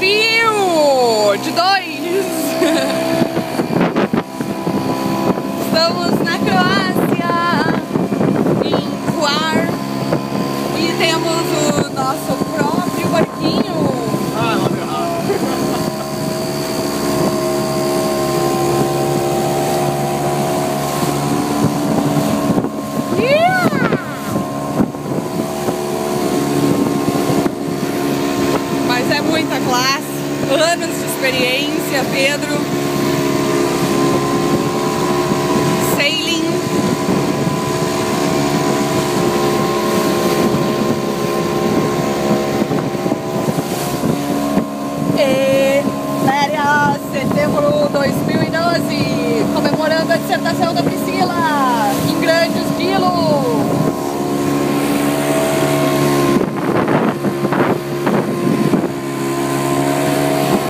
desafio de 2. Estamos na Croácia, em Hvar, e temos o nosso próprio barquinho. Ah, não deu nada. Mas é muita classe, anos de experiência, Pedro. Sailing. E férias, setembro 2012, comemorando a dissertação da Priscila em grandes quilos.